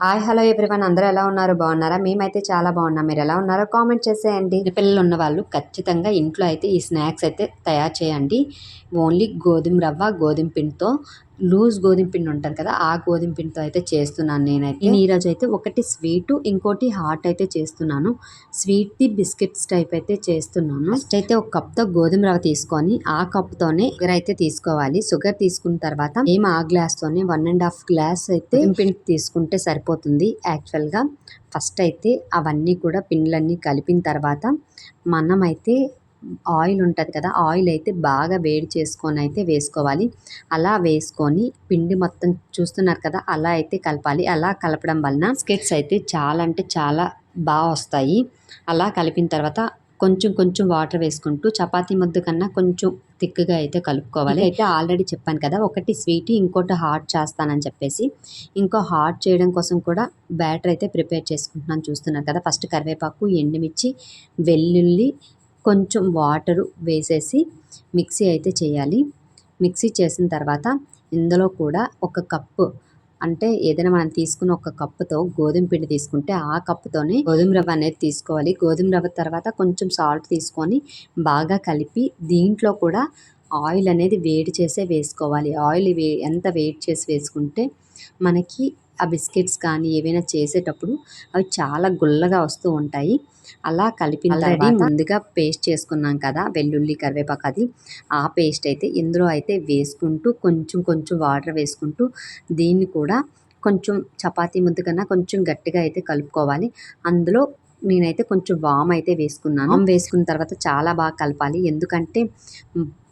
Hi hello everyone, అందరూ ఎలా ఉన్నారు? బాగున్నారా? మేమైతే చాలా బాగున్నాం. మీరు ఎలా ఉన్నారో కామెంట్ చేసేయండి. పిల్లలు ఉన్న వాళ్ళు ఖచ్చితంగా ఇంట్లో అయితే ఈ స్నాక్స్ అయితే తయారు చేయండి. ఓన్లీ గోధుమ రవ్వ, గోధుమ పిండితో లూజ్ గోధుమ పిండి ఉంటుంది కదా, ఆ గోధుమ పిండితో అయితే చేస్తున్నాను నేనైతే. ఈరోజు అయితే ఒకటి స్వీటు, ఇంకోటి హాట్ అయితే చేస్తున్నాను. స్వీట్ది బిస్కెట్స్ టైప్ అయితే చేస్తున్నాను. ఫస్ట్ అయితే ఒక కప్తో గోధుమ రవ్వ తీసుకొని ఆ కప్తోనే షుగర్ అయితే తీసుకోవాలి. షుగర్ తీసుకున్న తర్వాత ఆ గ్లాస్తోనే 1.5 గ్లాస్ అయితే పిండి తీసుకుంటే సరిపోతుంది. యాక్చువల్గా ఫస్ట్ అయితే అవన్నీ కూడా పిండ్లన్నీ కలిపిన తర్వాత మనమైతే ఆయిల్ ఉంటుంది కదా, ఆయిల్ అయితే బాగా వేడి చేసుకొని అయితే వేసుకోవాలి. అలా వేసుకొని పిండి మొత్తం చూస్తున్నారు కదా, అలా అయితే కలపాలి. అలా కలపడం వలన బిస్కెట్స్ అయితే చాలా అంటే చాలా బాగా వస్తాయి. అలా కలిపిన తర్వాత కొంచెం కొంచెం వాటర్ వేసుకుంటూ చపాతీ ముద్ద కన్నా కొంచెం థిక్గా అయితే కలుపుకోవాలి. అయితే ఆల్రెడీ చెప్పాను కదా, ఒకటి స్వీట్ ఇంకోటి హాట్ చేస్తానని చెప్పేసి. ఇంకో హాట్ చేయడం కోసం కూడా బ్యాటర్ అయితే ప్రిపేర్ చేసుకుంటున్నాను. చూస్తున్నారు కదా, ఫస్ట్ కరివేపాకు, ఎండుమిర్చి, వెల్లుల్లి, కొంచెం వాటరు వేసేసి మిక్సీ అయితే చేయాలి. మిక్సీ చేసిన తర్వాత ఇందులో కూడా ఒక కప్పు, అంటే ఏదైనా మనం తీసుకున్న ఒక కప్పుతో గోధుమ పిండి తీసుకుంటే ఆ కప్పుతోనే గోధుమ రవ్వ అనేది తీసుకోవాలి. గోధుమ రవ్వ తర్వాత కొంచెం సాల్ట్ తీసుకొని బాగా కలిపి దీంట్లో కూడా ఆయిల్ అనేది వేడి చేసే వేసుకోవాలి. ఆయిల్ ఎంత వేడి చేసి వేసుకుంటే మనకి ఆ బిస్కెట్స్ కానీ ఏవైనా చేసేటప్పుడు అవి చాలా గుల్లగా వస్తూ ఉంటాయి. అలా కలిపిన తర్వాత ముందుగా పేస్ట్ చేసుకున్నాం కదా వెల్లుల్లి, కరివేపాకు, అది ఆ పేస్ట్ అయితే ఇందులో అయితే వేసుకుంటూ కొంచెం కొంచెం వాటర్ వేసుకుంటూ దీన్ని కూడా కొంచెం చపాతీ ముద్ద కన్నా కొంచెం గట్టిగా అయితే కలుపుకోవాలి. అందులో నేనైతే కొంచెం వామ్ అయితే వేసుకున్నాను. వామ్ వేసుకున్న తర్వాత చాలా బాగా కలపాలి. ఎందుకంటే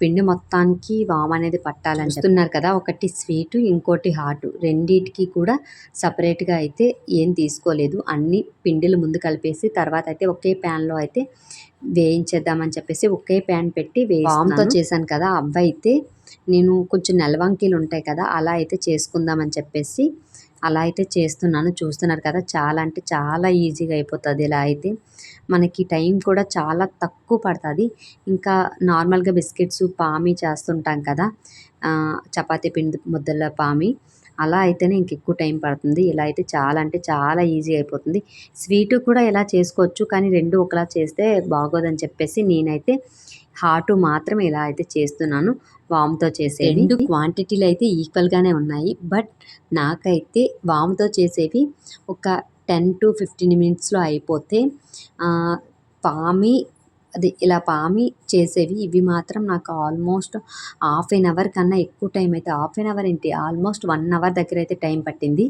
పిండి మొత్తానికి వామ్ అనేది పట్టాలని చెప్తున్నారు కదా. ఒకటి స్వీటు, ఇంకోటి హాటు, రెండింటికి కూడా సపరేట్గా అయితే ఏం తీసుకోలేదు. అన్ని పిండిలు ముందు కలిపేసి తర్వాత అయితే ఒకే ప్యాన్లో అయితే వేయించేద్దామని చెప్పేసి ఒకే ప్యాన్ పెట్టి వామ్తో చేశాను కదా. అవ్వైతే నేను కొంచెం నెలవంకీలు ఉంటాయి కదా, అలా అయితే చేసుకుందామని చెప్పేసి అలా అయితే చేస్తున్నాను. చూస్తున్నారు కదా, చాలా అంటే చాలా ఈజీగా అయిపోతుంది. ఇలా అయితే మనకి టైం కూడా చాలా తక్కువ పడుతుంది. ఇంకా నార్మల్గా బిస్కెట్స్ పామి చేస్తుంటాం కదా, చపాతీ పిండి ముద్దల పామి, అలా అయితేనే ఇంక ఎక్కువ టైం పడుతుంది. ఇలా అయితే చాలా అంటే చాలా ఈజీ అయిపోతుంది. స్వీటు కూడా ఇలా చేసుకోవచ్చు, కానీ రెండు ఒకలా చేస్తే బాగోదని చెప్పేసి నేనైతే హాటు మాత్రం ఇలా అయితే చేస్తున్నాను. వామ్తో చేసేవి రెండు క్వాంటిటీలు అయితే ఈక్వల్గానే ఉన్నాయి. బట్ నాకైతే వామ్తో చేసేవి ఒక 10 to 15 మినిట్స్లో అయిపోతే, పామి అది ఇలా పామి చేసేవి ఇవి మాత్రం నాకు ఆల్మోస్ట్ హాఫ్ ఎన్ అవర్ కన్నా ఎక్కువ టైం అయితే, హాఫ్ ఎన్ అవర్ ఏంటి, ఆల్మోస్ట్ 1 అవర్ దగ్గర అయితే టైం పట్టింది.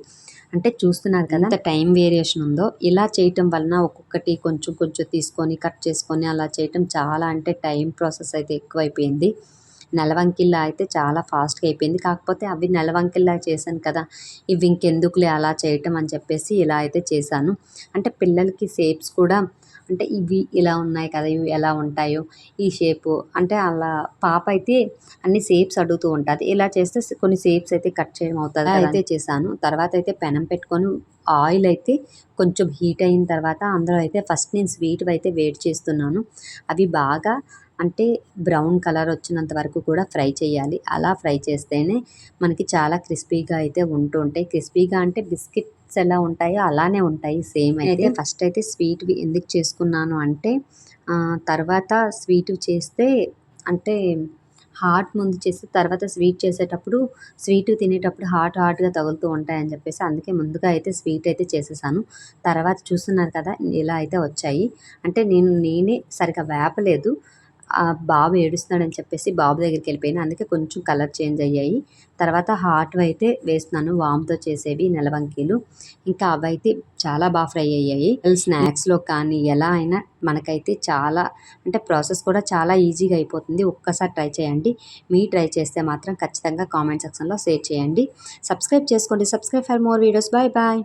అంటే చూస్తున్నారు కదా ఎంత టైం వేరియేషన్ ఉందో. ఇలా చేయటం వలన ఒక్కొక్కటి కొంచెం కొంచెం తీసుకొని కట్ చేసుకొని అలా చేయటం చాలా అంటే టైం ప్రాసెస్ అయితే ఎక్కువైపోయింది. నెలవంకిల్లా అయితే చాలా ఫాస్ట్గా అయిపోయింది. కాకపోతే అవి నెలవంకిల్లా చేశాను కదా, ఇవి ఇంకెందుకులే అలా చేయటం అని చెప్పేసి ఇలా అయితే చేశాను. అంటే పిల్లలకి షేప్స్ కూడా, అంటే ఇవి ఇలా ఉన్నాయి కదా, ఇవి ఎలా ఉంటాయో ఈ షేపు, అంటే అలా పాప అయితే అన్ని షేప్స్ అడుగుతూ ఉంటుంది. ఇలా చేస్తే కొన్ని షేప్స్ అయితే కట్ చేయడం అవుతుంది అయితే చేశాను. తర్వాత అయితే పెనం పెట్టుకొని ఆయిల్ అయితే కొంచెం హీట్ అయిన తర్వాత అందులో అయితే ఫస్ట్ నేను స్వీట్ అయితే వేడి చేస్తున్నాను. అవి బాగా అంటే బ్రౌన్ కలర్ వచ్చినంత వరకు కూడా ఫ్రై చేయాలి. అలా ఫ్రై చేస్తేనే మనకి చాలా క్రిస్పీగా అయితే ఉంటూ ఉంటాయి. క్రిస్పీగా అంటే బిస్కెట్స్ ఎలా ఉంటాయో అలానే ఉంటాయి సేమ్. అయితే ఫస్ట్ అయితే స్వీట్ ఎందుకు చేసుకున్నాను అంటే, తర్వాత స్వీట్ చేస్తే అంటే హాట్ ముందు చేసి తర్వాత స్వీట్ చేసేటప్పుడు స్వీట్ తినేటప్పుడు హాట్గా తగులుతూ ఉంటాయని చెప్పేసి అందుకే ముందుగా అయితే స్వీట్ అయితే చేసేసాను. తర్వాత చూస్తున్నారు కదా ఇలా అయితే వచ్చాయి. అంటే నేనే సరిగా వేపలేదు. బాబు ఏడుస్తున్నాడని చెప్పేసి బాబు దగ్గరికి వెళ్ళిపోయాను. అందుకే కొంచెం కలర్ చేంజ్ అయ్యాయి. తర్వాత హాట్వి అయితే వేస్తున్నాను, వామ్తో చేసేవి నెలవంకీలు. ఇంకా అవైతే చాలా బాగా ఫ్రై అయ్యాయి. స్నాక్స్లో కానీ ఎలా అయినా మనకైతే చాలా అంటే ప్రాసెస్ కూడా చాలా ఈజీగా అయిపోతుంది. ఒక్కసారి ట్రై చేయండి. ట్రై చేస్తే మాత్రం ఖచ్చితంగా కామెంట్ సెక్షన్లో షేర్ చేయండి. సబ్స్క్రైబ్ చేసుకోండి. Subscribe for more videos. Bye bye.